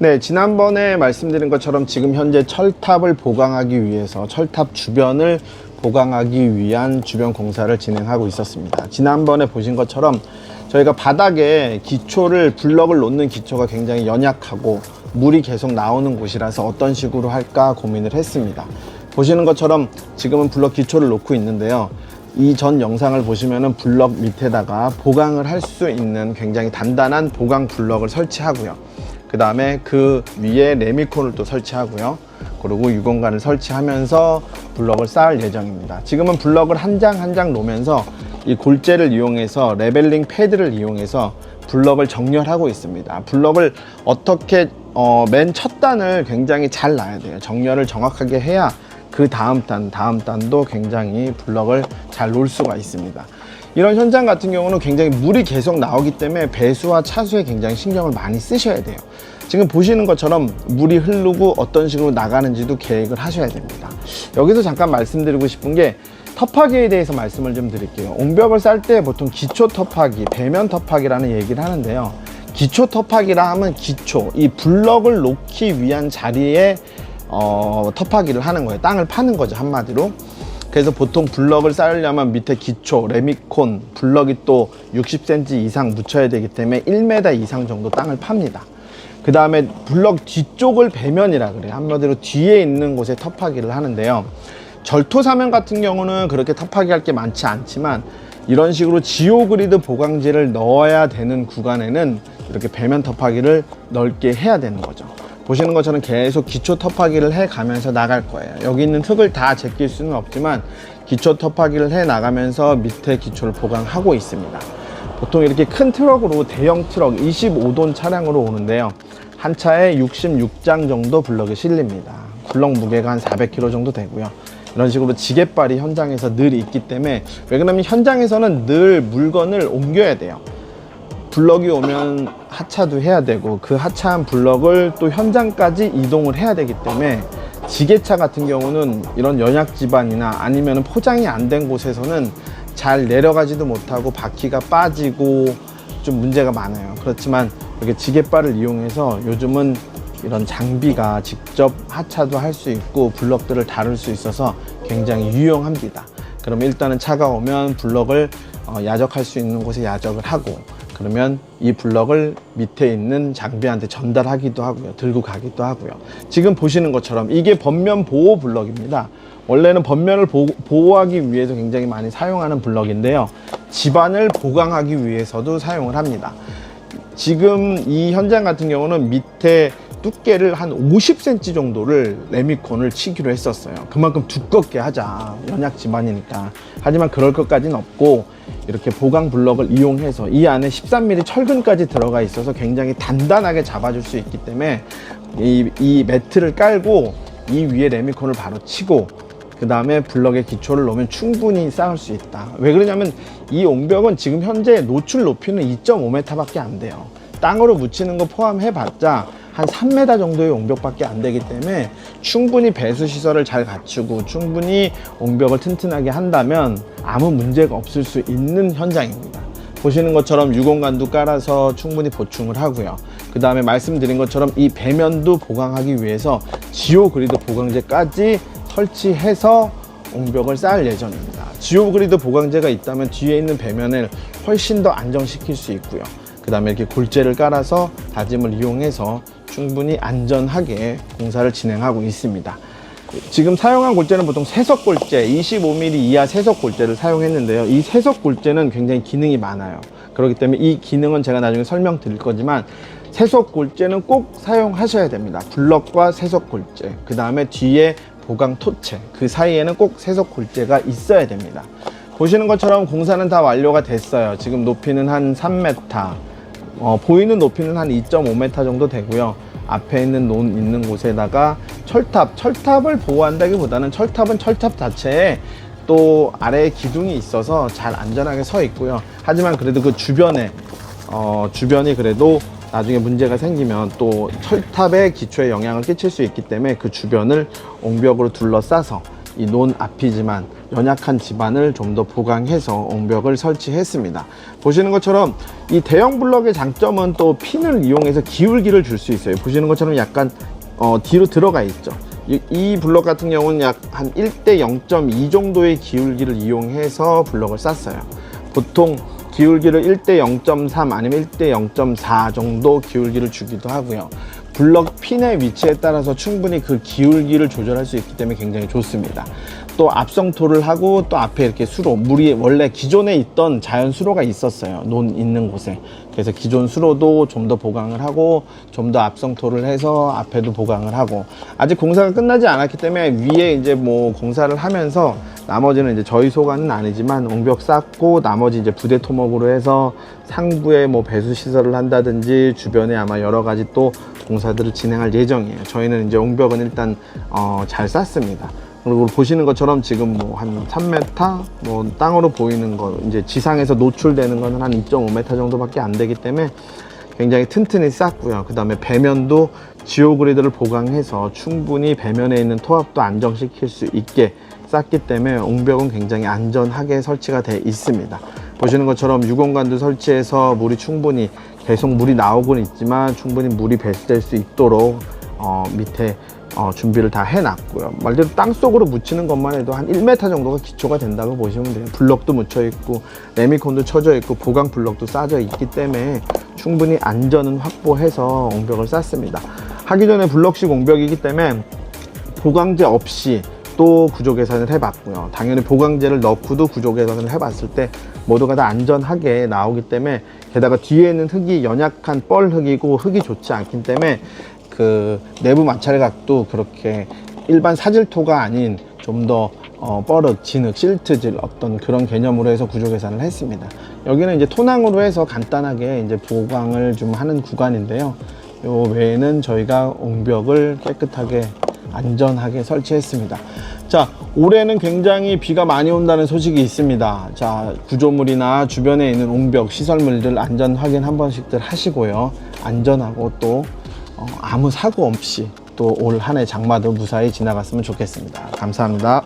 네, 지난번에 말씀드린 것처럼 지금 현재 철탑을 보강하기 위해서 철탑 주변을 보강하기 위한 주변 공사를 진행하고 있었습니다. 지난번에 보신 것처럼 저희가 바닥에 기초를 블럭을 놓는 기초가 굉장히 연약하고 물이 계속 나오는 곳이라서 어떤 식으로 할까 고민을 했습니다. 보시는 것처럼 지금은 블럭 기초를 놓고 있는데요. 이 전 영상을 보시면은 블럭 밑에다가 보강을 할 수 있는 굉장히 단단한 보강 블럭을 설치하고요. 그 다음에 그 위에 레미콘을 또 설치하고요. 그리고 유공간을 설치하면서 블럭을 쌓을 예정입니다. 지금은 블럭을 한 장 한 장 놓으면서 이 골재를 이용해서 레벨링 패드를 이용해서 블럭을 정렬하고 있습니다. 블럭을 어떻게 맨 첫 단을 굉장히 잘 놔야 돼요. 정렬을 정확하게 해야 그 다음 단도 굉장히 블럭을 잘 놓을 수가 있습니다. 이런 현장 같은 경우는 굉장히 물이 계속 나오기 때문에 배수와 차수에 굉장히 신경을 많이 쓰셔야 돼요. 지금 보시는 것처럼 물이 흐르고 어떤 식으로 나가는지도 계획을 하셔야 됩니다. 여기서 잠깐 말씀드리고 싶은 게 터파기에 대해서 말씀을 좀 드릴게요. 옹벽을 쌀 때 보통 기초 터파기, 배면 터파기라는 얘기를 하는데요. 기초 터파기라 하면 기초, 이 블럭을 놓기 위한 자리에 터파기를 하는 거예요. 땅을 파는 거죠, 한마디로. 그래서 보통 블럭을 쌓으려면 밑에 기초, 레미콘, 블럭이 또 60cm 이상 묻혀야 되기 때문에 1m 이상 정도 땅을 팝니다. 그 다음에 블럭 뒤쪽을 배면이라 그래요. 한마디로 뒤에 있는 곳에 터파기를 하는데요. 절토 사면 같은 경우는 그렇게 터파기 할 게 많지 않지만 이런 식으로 지오그리드 보강재를 넣어야 되는 구간에는 이렇게 배면 터파기를 넓게 해야 되는 거죠. 보시는 것처럼 계속 기초 터파기를 해 가면서 나갈 거예요. 여기 있는 흙을 다 제낄 수는 없지만 기초 터파기를 해 나가면서 밑에 기초를 보강하고 있습니다. 보통 이렇게 큰 트럭으로 대형 트럭 25돈 차량으로 오는데요. 한 차에 66장 정도 블럭이 실립니다. 블럭 무게가 한 400kg 정도 되고요. 이런 식으로 지게발이 현장에서 늘 있기 때문에, 왜 그러냐면 현장에서는 늘 물건을 옮겨야 돼요. 블럭이 오면 하차도 해야 되고 그 하차한 블럭을 또 현장까지 이동을 해야 되기 때문에 지게차 같은 경우는 이런 연약 지반이나 아니면 포장이 안 된 곳에서는 잘 내려가지도 못하고 바퀴가 빠지고 좀 문제가 많아요. 그렇지만 이렇게 지게발을 이용해서 요즘은 이런 장비가 직접 하차도 할 수 있고 블럭들을 다룰 수 있어서 굉장히 유용합니다. 그럼 일단은 차가 오면 블럭을 야적할 수 있는 곳에 야적을 하고, 그러면 이 블럭을 밑에 있는 장비한테 전달하기도 하고요. 들고 가기도 하고요. 지금 보시는 것처럼 이게 번면 보호 블럭입니다. 원래는 번면을 보호하기 위해서 굉장히 많이 사용하는 블럭인데요. 지반을 보강하기 위해서도 사용을 합니다. 지금 이 현장 같은 경우는 밑에 두께를 한 50cm 정도를 레미콘을 치기로 했었어요. 그만큼 두껍게 하자, 연약 지반이니까. 하지만 그럴 것까지는 없고 이렇게 보강 블럭을 이용해서 이 안에 13mm 철근까지 들어가 있어서 굉장히 단단하게 잡아줄 수 있기 때문에 이 매트를 깔고 이 위에 레미콘을 바로 치고 그 다음에 블럭의 기초를 놓으면 충분히 쌓을 수 있다. 왜 그러냐면 이 옹벽은 지금 현재 노출 높이는 2.5m 밖에 안 돼요. 땅으로 묻히는 거 포함해 봤자 한 3m 정도의 옹벽밖에 안 되기 때문에 충분히 배수 시설을 잘 갖추고 충분히 옹벽을 튼튼하게 한다면 아무 문제가 없을 수 있는 현장입니다. 보시는 것처럼 유공간도 깔아서 충분히 보충을 하고요. 그 다음에 말씀드린 것처럼 이 배면도 보강하기 위해서 지오그리드 보강재까지 설치해서 옹벽을 쌓을 예정입니다. 지오그리드 보강재가 있다면 뒤에 있는 배면을 훨씬 더 안정시킬 수 있고요. 그 다음에 이렇게 골재를 깔아서 다짐을 이용해서 충분히 안전하게 공사를 진행하고 있습니다. 지금 사용한 골재는 보통 세석 골재, 25mm 이하 세석 골재를 사용했는데요. 이 세석 골재는 굉장히 기능이 많아요. 그렇기 때문에 이 기능은 제가 나중에 설명드릴 거지만 세석 골재는 꼭 사용하셔야 됩니다. 블럭과 세석 골재, 그 다음에 뒤에 보강 토체, 그 사이에는 꼭 세석 골재가 있어야 됩니다. 보시는 것처럼 공사는 다 완료가 됐어요. 지금 높이는 한 3m, 보이는 높이는 한 2.5m 정도 되고요. 앞에 있는 논 있는 곳에다가 철탑을 보호한다기보다는 철탑은 철탑 자체에 또 아래에 기둥이 있어서 잘 안전하게 서 있고요. 하지만 그래도 그 주변이 그래도 나중에 문제가 생기면 또 철탑의 기초에 영향을 끼칠 수 있기 때문에 그 주변을 옹벽으로 둘러싸서 이 논 앞이지만 연약한 집안을 좀 더 보강해서 옹벽을 설치했습니다. 보시는 것처럼 이 대형 블럭의 장점은 또 핀을 이용해서 기울기를 줄 수 있어요. 보시는 것처럼 약간 뒤로 들어가 있죠. 이 블럭 같은 경우는 약 한 1대 0.2 정도의 기울기를 이용해서 블럭을 쌌어요. 보통 기울기를 1대 0.3 아니면 1대 0.4 정도 기울기를 주기도 하고요. 블럭 핀의 위치에 따라서 충분히 그 기울기를 조절할 수 있기 때문에 굉장히 좋습니다. 또 앞성토를 하고 또 앞에 이렇게 수로, 물이 원래 기존에 있던 자연 수로가 있었어요. 논 있는 곳에. 그래서 기존 수로도 좀 더 보강을 하고 좀 더 앞성토를 해서 앞에도 보강을 하고, 아직 공사가 끝나지 않았기 때문에 위에 이제 뭐 공사를 하면서 나머지는 이제 저희 소관은 아니지만 옹벽 쌓고 나머지 이제 부대 토목으로 해서 상부에 뭐 배수 시설을 한다든지 주변에 아마 여러 가지 또 공사들을 진행할 예정이에요. 저희는 이제 옹벽은 일단 잘 쌌습니다. 그리고 보시는 것처럼 지금 뭐 한 3m, 뭐 땅으로 보이는 거, 이제 지상에서 노출되는 거는 한 2.5m 정도밖에 안 되기 때문에 굉장히 튼튼히 쌌고요. 그 다음에 배면도 지오그리드를 보강해서 충분히 배면에 있는 토합도 안정시킬 수 있게 쌌기 때문에 옹벽은 굉장히 안전하게 설치가 되어 있습니다. 보시는 것처럼 유공관도 설치해서 물이 충분히, 계속 물이 나오고는 있지만 충분히 물이 배수될 수 있도록 밑에 준비를 다 해놨고요. 말대로 땅속으로 묻히는 것만 해도 한 1m 정도가 기초가 된다고 보시면 돼요. 블럭도 묻혀 있고 레미콘도 쳐져 있고 보강 블럭도 싸져 있기 때문에 충분히 안전은 확보해서 옹벽을 쌌습니다. 하기 전에 블럭식 옹벽이기 때문에 보강제 없이 또 구조 계산을 해봤고요. 당연히 보강제를 넣고도 구조 계산을 해봤을 때 모두가 다 안전하게 나오기 때문에, 게다가 뒤에 있는 흙이 연약한 뻘 흙이고 흙이 좋지 않기 때문에 그 내부 마찰각도 그렇게 일반 사질토가 아닌 좀 더 뻘흙, 진흙, 실트질 어떤 그런 개념으로 해서 구조 계산을 했습니다. 여기는 이제 토낭으로 해서 간단하게 이제 보강을 좀 하는 구간인데요. 요 외에는 저희가 옹벽을 깨끗하게 안전하게 설치했습니다. 자, 올해는 굉장히 비가 많이 온다는 소식이 있습니다. 자, 구조물이나 주변에 있는 옹벽, 시설물들 안전 확인 한 번씩들 하시고요. 안전하고 또 아무 사고 없이 또 올 한 해 장마도 무사히 지나갔으면 좋겠습니다. 감사합니다.